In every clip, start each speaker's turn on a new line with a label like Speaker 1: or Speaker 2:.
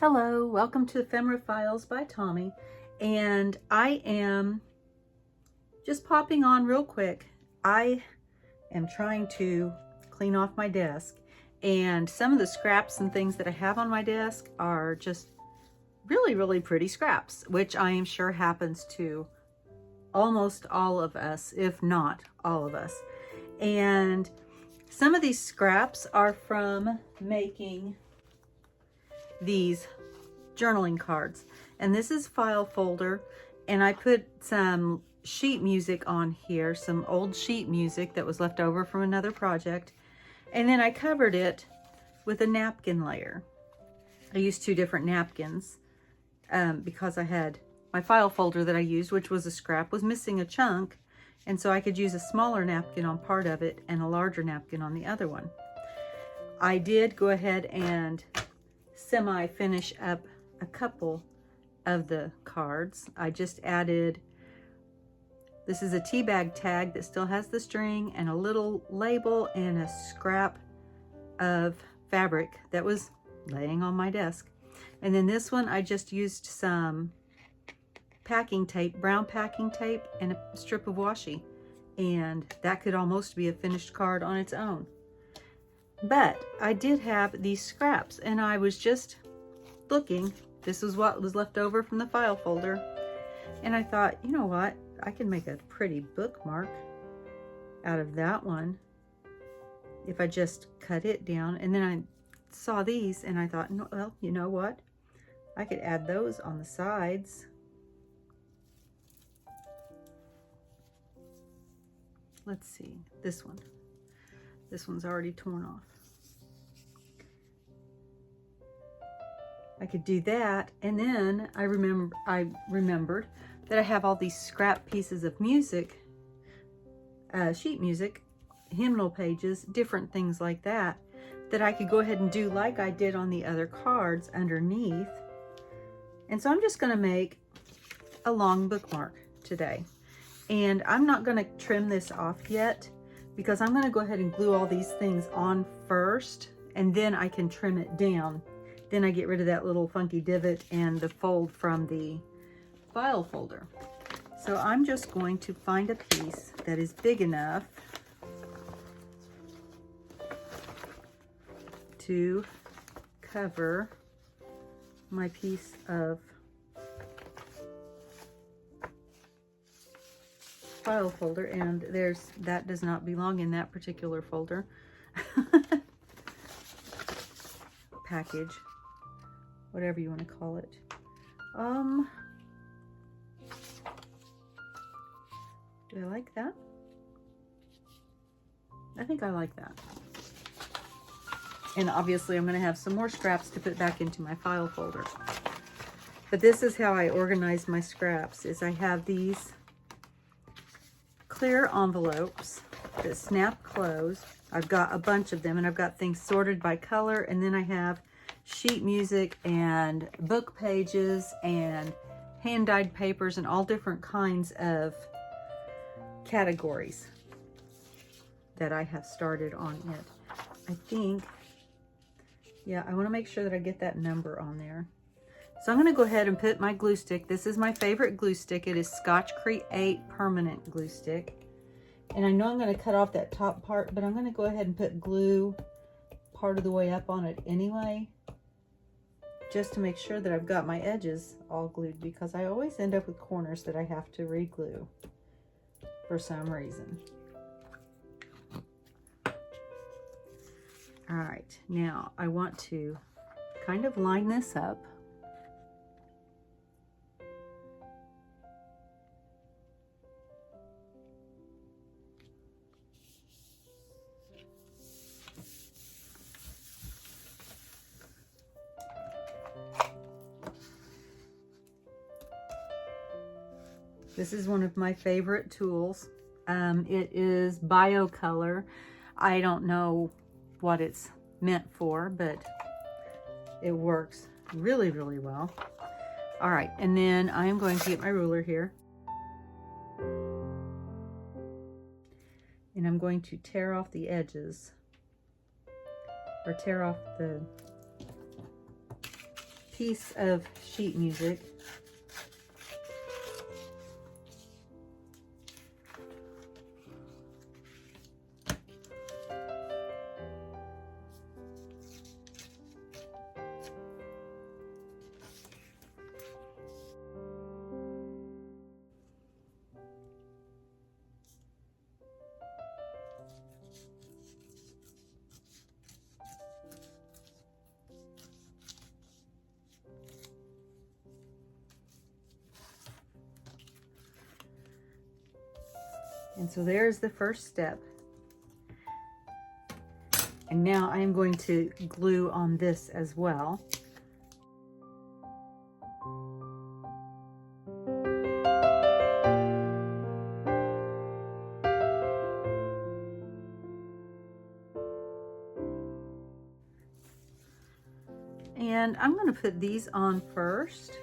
Speaker 1: Hello, welcome to Ephemera Files by Tommy, and I am just popping on real quick. I am trying to clean off my desk, and some of the scraps and things that I have on my desk are just really pretty scraps, which I am sure happens to almost all of us, if not all of us. And some of these scraps are from making these journaling cards, and this is file folder, and I put some sheet music on here, some old sheet music that was left over from another project, and then I covered it with a napkin layer. I used two different napkins because I had my file folder that I used, which was a scrap, was missing a chunk, and so I could use a smaller napkin on part of it and a larger napkin on the other one. I did go ahead and semi-finish up a couple of the cards. I just added, this is a tea bag tag that still has the string and a little label and a scrap of fabric that was laying on my desk. And then this one, I just used some packing tape, brown packing tape, and a strip of washi. And that could almost be a finished card on its own. But I did have these scraps, and I was just looking. This is what was left over from the file folder. And I thought, you know what? I can make a pretty bookmark out of that one if I just cut it down. And then I saw these and I thought, no, well, you know what? I could add those on the sides. Let's see, this one. This one's already torn off. I could do that, and then I remembered that I have all these scrap pieces of music, sheet music, hymnal pages, different things like that, that I could go ahead and do like I did on the other cards underneath. And so I'm just going to make a long bookmark today. And I'm not going to trim this off yet, because I'm going to go ahead and glue all these things on first, and then I can trim it down. Then I get rid of that little funky divot and the fold from the file folder. So I'm just going to find a piece that is big enough to cover my piece of file folder, and that does not belong in that particular folder. Package, whatever you want to call it. Do I like that? I think I like that. And obviously I'm going to have some more scraps to put back into my file folder. But this is how I organize my scraps, is I have these clear envelopes that snap closed. I've got a bunch of them, and I've got things sorted by color, and then I have sheet music and book pages and hand-dyed papers and all different kinds of categories that I have started on it. I think, yeah, I want to make sure that I get that number on there. So I'm going to go ahead and put my glue stick. This is my favorite glue stick. It is Scotch Create Permanent Glue Stick. And I know I'm going to cut off that top part, but I'm going to go ahead and put glue part of the way up on it anyway, just to make sure that I've got my edges all glued, because I always end up with corners that I have to re-glue for some reason. All right, now I want to kind of line this up. This is one of my favorite tools. It is BioColor. I don't know what it's meant for, but it works really well. All right, and then I'm going to get my ruler here. And I'm going to tear off the edges, or tear off the piece of sheet music. And so there's the first step. And now I am going to glue on this as well. And I'm going to put these on first,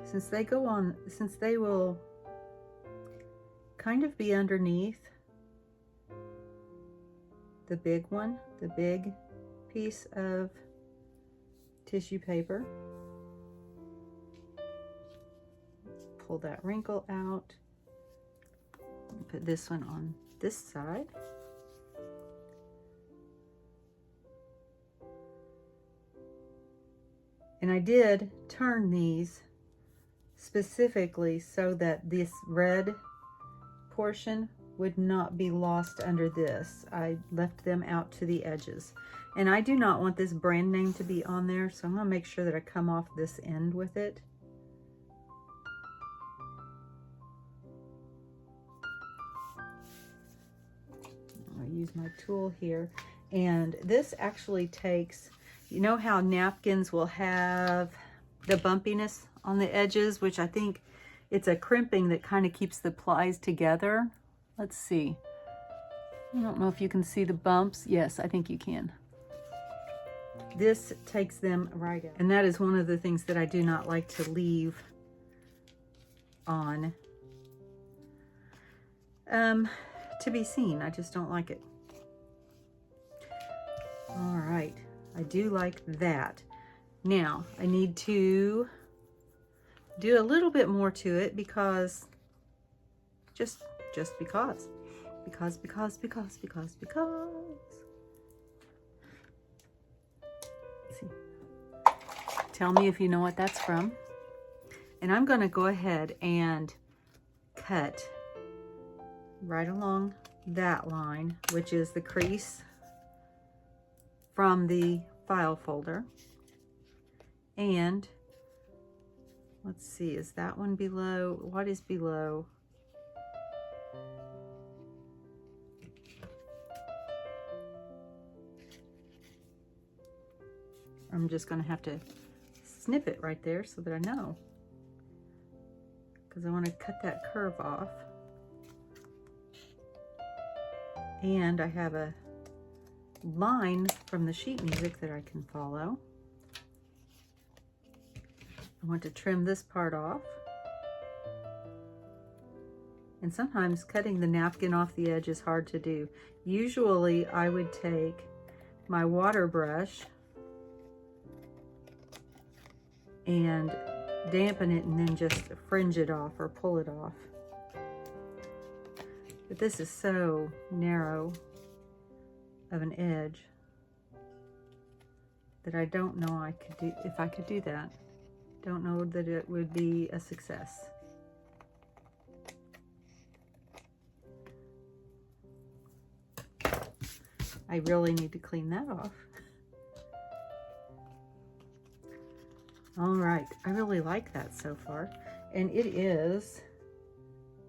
Speaker 1: since they go on, since they will kind of be underneath the big one, the big piece of tissue paper. Pull that wrinkle out. Put this one on this side. And I did turn these specifically so that this red portion would not be lost under this. I left them out to the edges. And I do not want this brand name to be on there, so I'm going to make sure that I come off this end with it. I'll use my tool here. And this actually takes, you know how napkins will have the bumpiness on the edges, which I think it's a crimping that kind of keeps the plies together. Let's see. I don't know if you can see the bumps. Yes, I think you can. This takes them right out. And that is one of the things that I do not like to leave on to be seen. I just don't like it. All right, I do like that. Now I need to do a little bit more to it because just because. Let's see. Tell me if you know what that's from. And I'm going to go ahead and cut right along that line, which is the crease from the file folder. And let's see, is that one below? What is below? I'm just going to have to snip it right there so that I know, because I want to cut that curve off. And I have a line from the sheet music that I can follow. I want to trim this part off. And sometimes cutting the napkin off the edge is hard to do. Usually I would take my water brush and dampen it and then just fringe it off or pull it off. But this is so narrow of an edge that I don't know I could do, if I could do that. Don't know that it would be a success. I really need to clean that off. All right, I really like that so far. And it is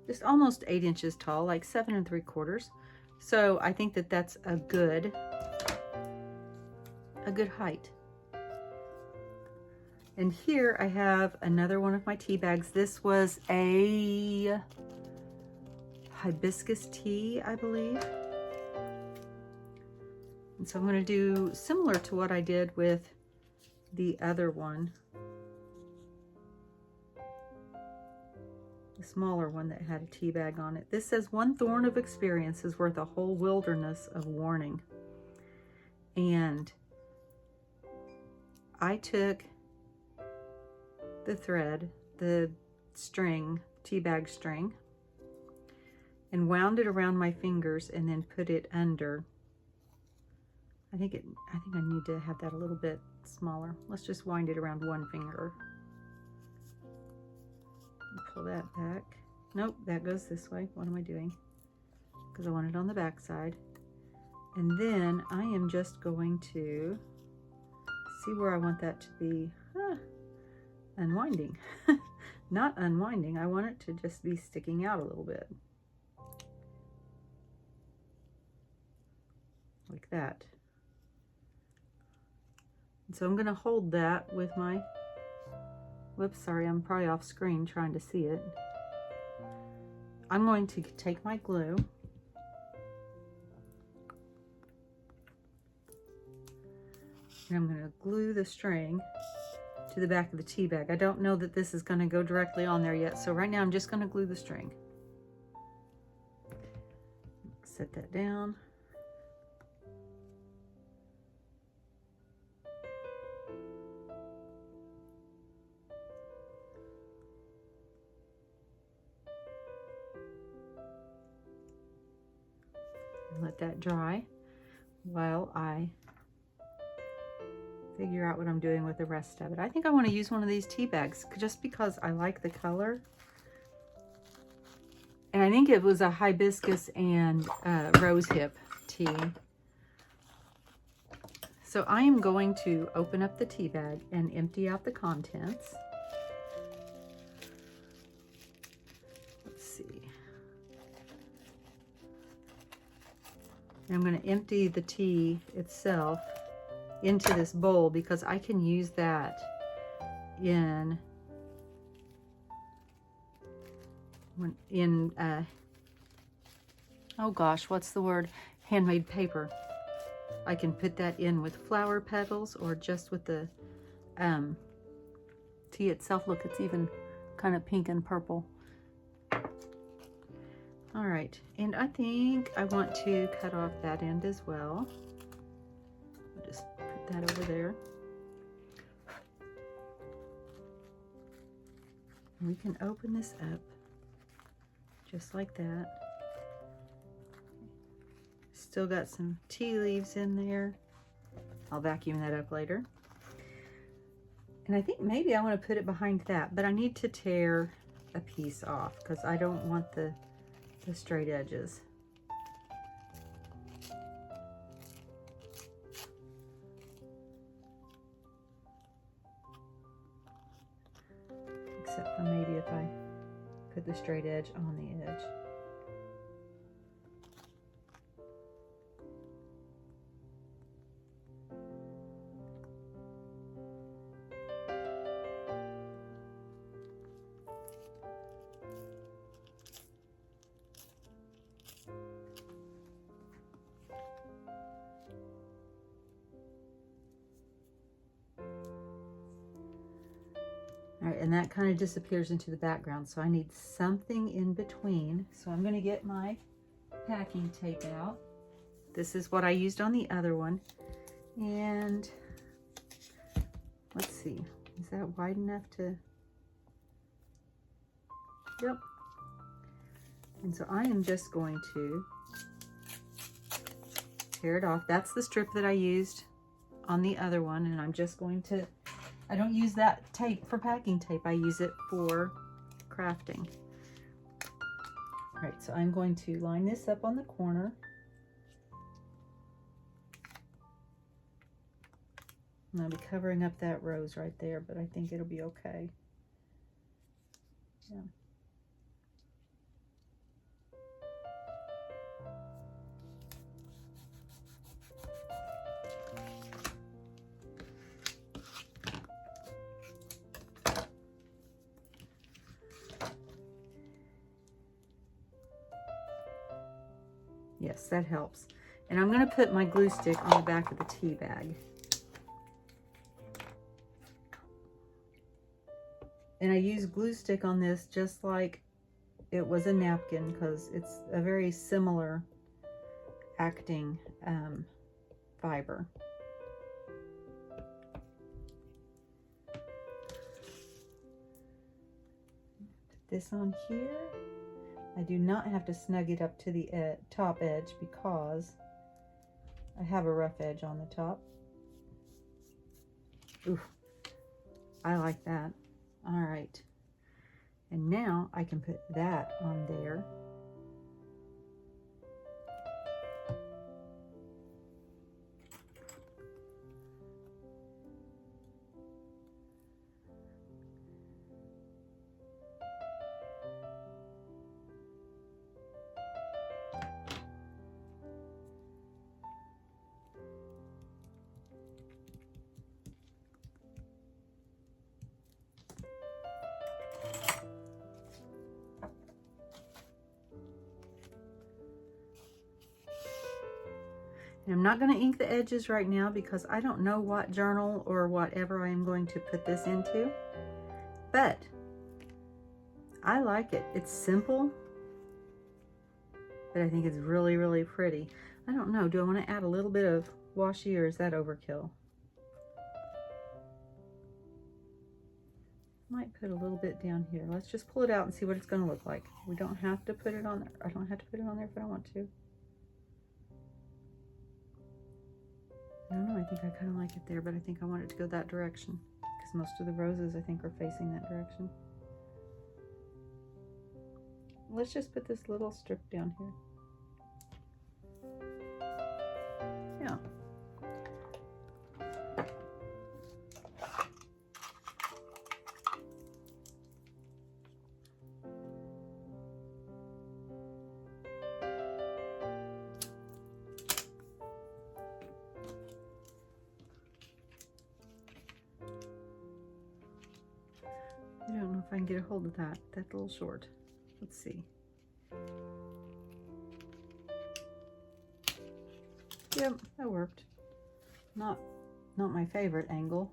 Speaker 1: just almost 8 inches tall, like 7 3/4. So I think that that's a good height. And here I have another one of my tea bags. This was a hibiscus tea, I believe. And so I'm going to do similar to what I did with the other one. The smaller one that had a tea bag on it. This says, "One thorn of experience is worth a whole wilderness of warning." And I took the thread, the string, tea bag string, and wound it around my fingers and then put it under. I think I need to have that a little bit smaller. Let's just wind it around one finger. Pull that back. Nope, that goes this way. What am I doing? Because I want it on the back side. And then I am just going to see where I want that to be. Unwinding. Not unwinding. I want it to just be sticking out a little bit. Like that. And so I'm going to hold that with my, whoops, sorry, I'm probably off screen trying to see it. I'm going to take my glue and I'm going to glue the string to the back of the tea bag. I don't know that this is going to go directly on there yet, so right now I'm just going to glue the string. Set that down. Let that dry while I figure out what I'm doing with the rest of it. I think I want to use one of these tea bags just because I like the color. And I think it was a hibiscus and rose hip tea. So I am going to open up the tea bag and empty out the contents. Let's see. And I'm going to empty the tea itself into this bowl because I can use that in oh gosh, what's the word? Handmade paper. I can put that in with flower petals or just with the tea itself. Look, it's even kind of pink and purple. All right, and I think I want to cut off that end as well. I'll just put that over there. And we can open this up just like that. Still got some tea leaves in there. I'll vacuum that up later. And I think maybe I want to put it behind that, but I need to tear a piece off because I don't want the straight edges. Except for maybe if I put the straight edge on the edge. All right, and that kind of disappears into the background, so I need something in between. So I'm going to get my packing tape out. This is what I used on the other one. And let's see, is that wide enough to? Yep. And so I am just going to tear it off. That's the strip that I used on the other one, and I'm just going to, I don't use that tape for packing tape. I use it for crafting. All right, so I'm going to line this up on the corner. I'm going to be covering up that rose right there, but I think it'll be okay. Yeah. Yes, that helps. And I'm going to put my glue stick on the back of the tea bag. And I use glue stick on this just like it was a napkin because it's a very similar acting fiber. this on here. I do not have to snug it up to the top edge because I have a rough edge on the top. Ooh, I like that. All right. And now I can put that on there. And I'm not going to ink the edges right now because I don't know what journal or whatever I am going to put this into. But I like it. It's simple, but I think it's really, really pretty. I don't know. Do I want to add a little bit of washi or is that overkill? Might put a little bit down here. Let's just pull it out and see what it's going to look like. We don't have to put it on there. I don't have to put it on there if I don't want to. I don't know, I think I kind of like it there, but I think I want it to go that direction because most of the roses I think are facing that direction. Let's just put this little strip down here. Yeah. I don't know if I can get a hold of that. That's a little short. Let's see. Yep, that worked. Not my favorite angle.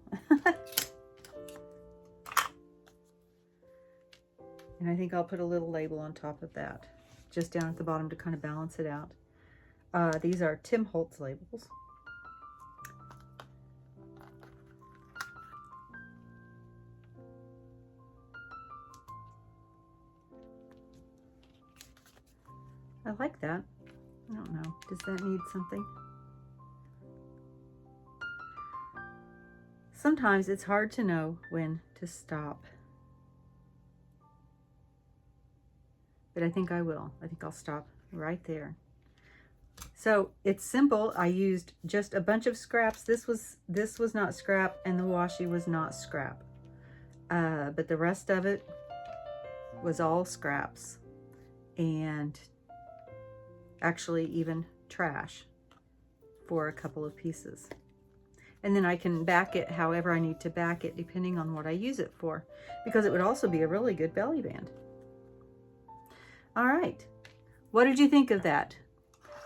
Speaker 1: And I think I'll put a little label on top of that, just down at the bottom to kind of balance it out. These are Tim Holtz labels. I like that. I don't know. Does that need something? Sometimes it's hard to know when to stop. But I think I will. I think I'll stop right there. So it's simple. I used just a bunch of scraps. This was not scrap and the washi was not scrap. But the rest of it was all scraps. And actually even trash for a couple of pieces. And then I can back it however I need to back it depending on what I use it for, because it would also be a really good belly band. All right, what did you think of that?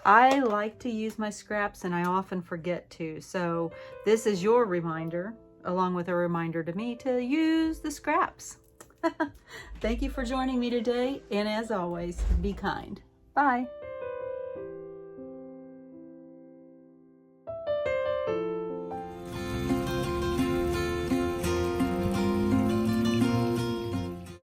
Speaker 1: I like to use my scraps and I often forget to, so this is your reminder, along with a reminder to me to use the scraps. Thank you for joining me today, and as always, be kind. Bye.